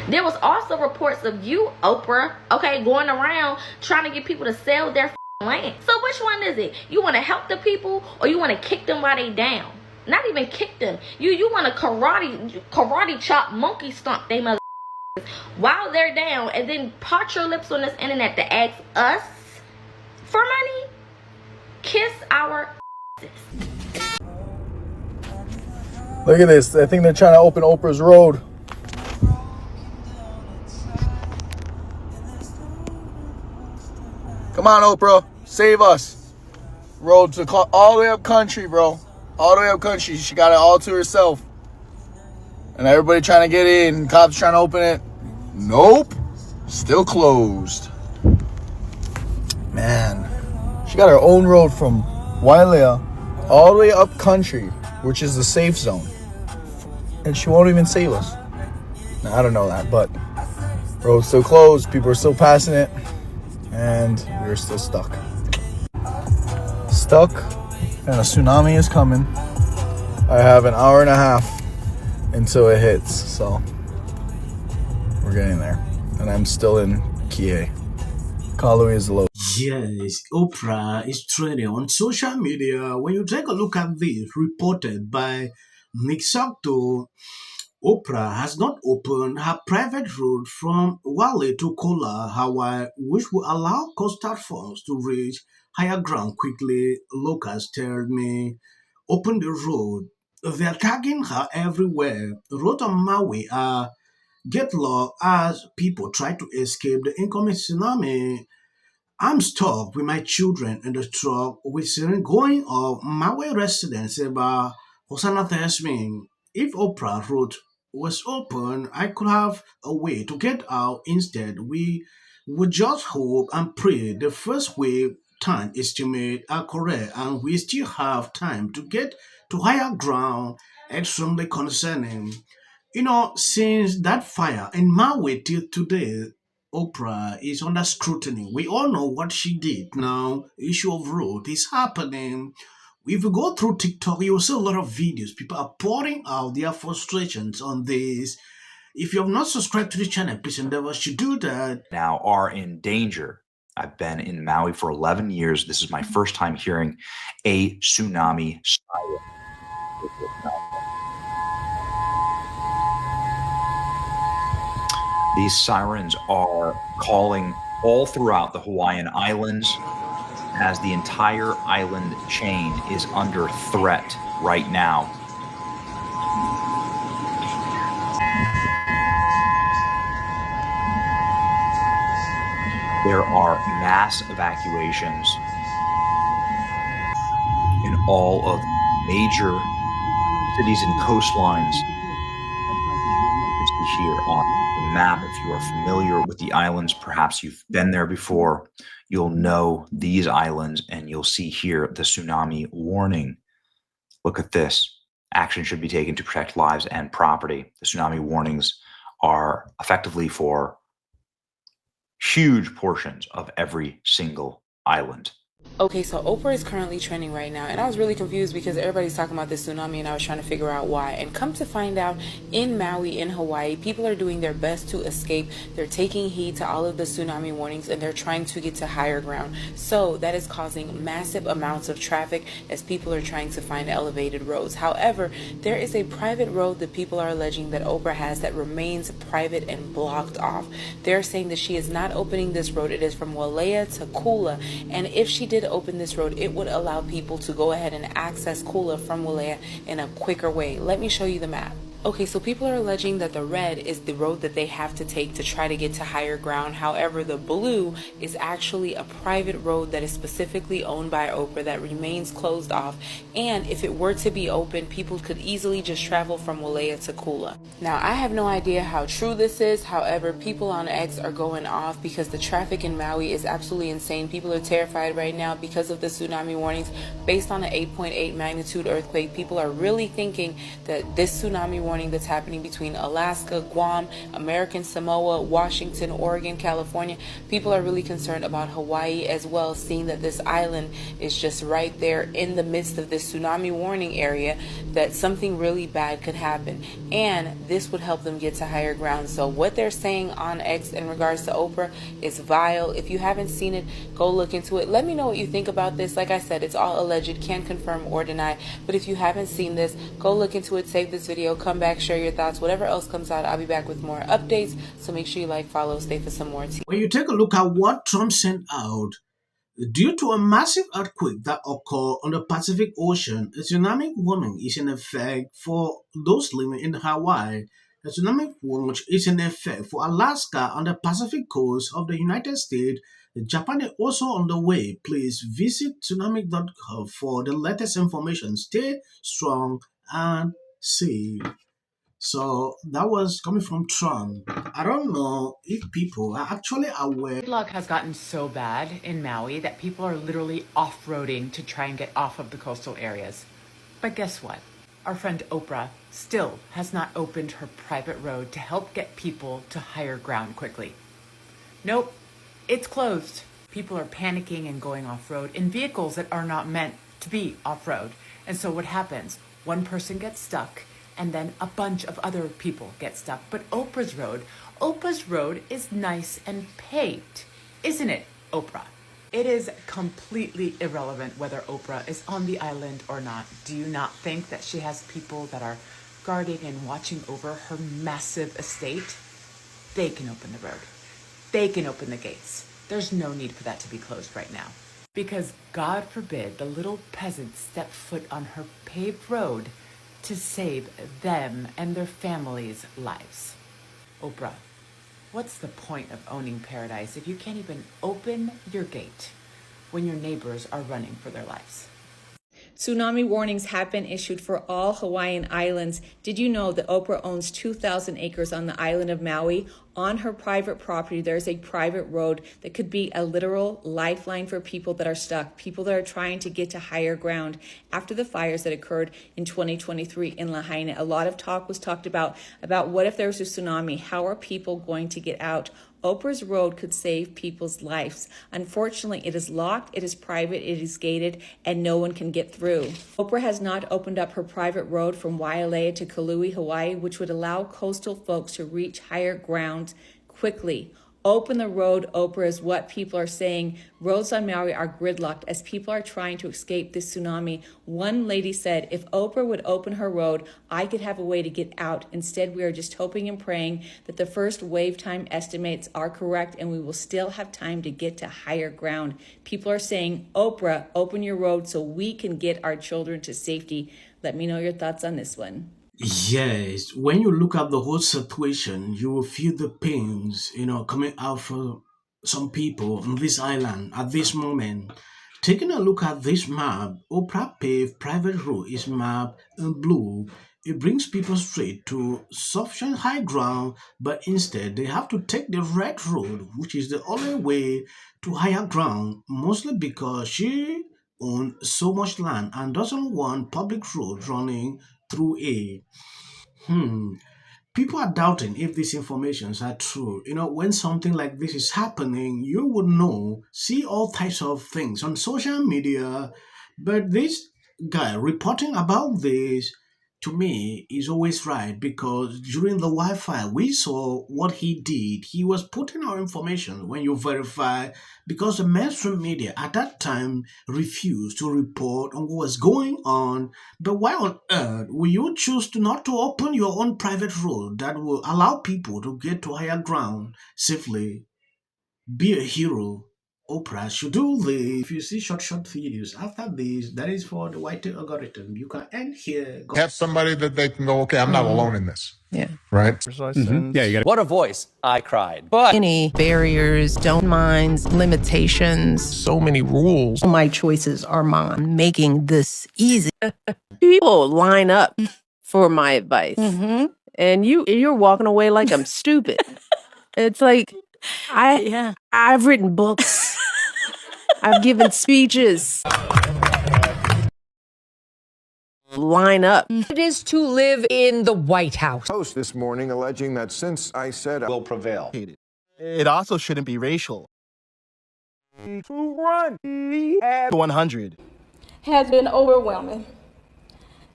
There was also reports of you, Oprah, okay, going around trying to get people to sell their land. So which one is it? You want to help the people, or you want to kick them while they down? Not even kick them. You want to karate chop, monkey stomp they mother while they're down, and then part your lips on this internet to ask us for money? Kiss our Look at this. I think they're trying to open Oprah's road. Come on, Oprah. Save us. Road to all the way up country, bro. All the way up country. She got it all to herself. And everybody trying to get in. Cops trying to open it. Nope. Still closed. Man. She got her own road from Wailea all the way up country, which is the safe zone. And she won't even save us. Now, I don't know that, but road's still closed. People are still passing it. And we're still stuck. Stuck. And a tsunami is coming. I have an hour and a half until it hits. So we're getting there. And I'm still in Kie. Kaului is low. Yes, Oprah is trending on social media. When you take a look at this, reported by Nick Sakto, Oprah has not opened her private road from Wale to Kola, Hawaii, which will allow coastal funds to reach higher ground quickly. Locals tell me, open the road. They're tagging her everywhere. Roads on Maui are get locked as people try to escape the incoming tsunami. I'm stuck with my children in the truck with siren going off. Maui resident Seba Hosanna tells me, if Oprah Road was open, I could have a way to get out. Instead, we would just hope and pray the first wave time estimate are correct and we still have time to get to higher ground. Extremely concerning. Since that fire in Maui till today, Oprah is under scrutiny. We all know what she did. Now, issue of road is happening. If you go through TikTok, you'll see a lot of videos. People are pouring out their frustrations on this. If you have not subscribed to the channel, please endeavor to do that. Now are in danger. I've been in Maui for 11 years. This is my first time hearing a tsunami siren. These sirens are calling all throughout the Hawaiian Islands as the entire island chain is under threat right now. There are mass evacuations in all of major cities and coastlines. You see here on the map, if you are familiar with the islands, perhaps you've been there before, you'll know these islands and you'll see here the tsunami warning. Look at this. Action should be taken to protect lives and property. The tsunami warnings are effectively for huge portions of every single island. Okay, so Oprah is currently trending right now, and I was really confused because everybody's talking about this tsunami and I was trying to figure out why. And come to find out, in Maui, in Hawaii, people are doing their best to escape. They're taking heed to all of the tsunami warnings and they're trying to get to higher ground. So that is causing massive amounts of traffic as people are trying to find elevated roads. However, there is a private road that people are alleging that Oprah has that remains private and blocked off. They're saying that she is not opening this road. It is from Wailea to Kula, and if she did open this road, it would allow people to go ahead and access Kula from Wailea in a quicker way. Let me show you the map. Okay, so people are alleging that the red is the road that they have to take to try to get to higher ground. However, the blue is actually a private road that is specifically owned by Oprah that remains closed off. And if it were to be open, people could easily just travel from Wailea to Kula. Now, I have no idea how true this is. However, people on X are going off because the traffic in Maui is absolutely insane. People are terrified right now because of the tsunami warnings. Based on an 8.8 magnitude earthquake, people are really thinking that this tsunami warning that's happening between Alaska, Guam, American Samoa, Washington, Oregon, California. People are really concerned about Hawaii as well, seeing that this island is just right there in the midst of this tsunami warning area, that something really bad could happen. And this would help them get to higher ground. So what they're saying on X in regards to Oprah is vile. If you haven't seen it, go look into it. Let me know what you think about this. Like I said, it's all alleged, can't confirm or deny. But if you haven't seen this, go look into it, save this video, come back, share your thoughts. Whatever else comes out, I'll be back with more updates. So make sure you like, follow, stay for some more tea. When you take a look at what Trump sent out, due to a massive earthquake that occurred on the Pacific Ocean, a tsunami warning is in effect for those living in Hawaii. A tsunami warning is in effect for Alaska on the Pacific coast of the United States. Japan is also on the way. Please visit tsunami.gov for the latest information. Stay strong and safe. So that was coming from Trump. I don't know if people are actually aware. Luck has gotten so bad in Maui that people are literally off-roading to try and get off of the coastal areas. But guess what? Our friend Oprah still has not opened her private road to help get people to higher ground quickly. Nope, it's closed. People are panicking and going off-road in vehicles that are not meant to be off-road. And so what happens? One person gets stuck, and then a bunch of other people get stuck. But Oprah's road is nice and paved, isn't it, Oprah? It is completely irrelevant whether Oprah is on the island or not. Do you not think that she has people that are guarding and watching over her massive estate? They can open the road. They can open the gates. There's no need for that to be closed right now. Because God forbid the little peasants step foot on her paved road to save them and their families' lives. Oprah, what's the point of owning paradise if you can't even open your gate when your neighbors are running for their lives? Tsunami warnings have been issued for all Hawaiian islands. Did you know that Oprah owns 2,000 acres on the island of Maui? On her private property, there's a private road that could be a literal lifeline for people that are stuck, people that are trying to get to higher ground. After the fires that occurred in 2023 in Lahaina, a lot of talk was talked about what if there's a tsunami? How are people going to get out? Oprah's road could save people's lives. Unfortunately, it is locked, it is private, it is gated, and no one can get through. Oprah has not opened up her private road from Wailea to Kaului, Hawaii, which would allow coastal folks to reach higher ground quickly. Open the road, Oprah, is what people are saying. Roads on Maui are gridlocked as people are trying to escape this tsunami. One lady said, if Oprah would open her road, I could have a way to get out. Instead, we are just hoping and praying that the first wave time estimates are correct and we will still have time to get to higher ground. People are saying, Oprah, open your road so we can get our children to safety. Let me know your thoughts on this one. Yes, when you look at the whole situation, you will feel the pains, coming out from some people on this island at this moment. Taking a look at this map, Oprah paved private road is mapped in blue. It brings people straight to sufficient high ground, but instead they have to take the red road, which is the only way to higher ground, mostly because she owns so much land and doesn't want public road running through it. Hmm. People are doubting if these informations are true. When something like this is happening, you would know, see all types of things on social media. But this guy reporting about this to me is always right because during the Wi-Fi we saw what he did. He was putting our information when you verify because the mainstream media at that time refused to report on what was going on. But why on earth will you choose to not to open your own private road that will allow people to get to higher ground safely? Be a hero. Oprah should do this. If you see short videos after this, that is for the white algorithm. You can end here. Have somebody that they can go, okay, I'm not alone in this. Yeah. Right? Yeah, you got What a voice. I cried. But Any barriers, don't minds, limitations. So many rules. My choices are mine. Making this easy. People line up for my advice. And you're walking away like I'm stupid. It's like I've written books. I've given speeches. line up. It is to live in the White House. Post this morning alleging that since I said will prevail. It also shouldn't be racial. 100 has been overwhelming.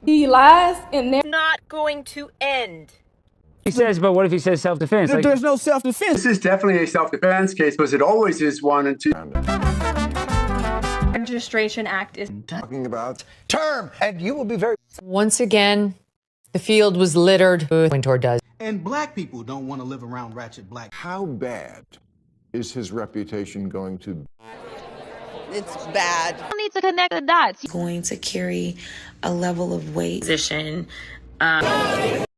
The lies and Not going to end. He says, but what if he says self-defense? There's no self-defense. This is definitely a self-defense case, because it always is 1 and 2. Registration Act is Talking about Term, and you will be very. Once again, the field was littered. Winter does. And black people don't want to live around ratchet black. how bad is his reputation going to be? It's bad. You need to connect the dots. Going to carry a level of weight. Position.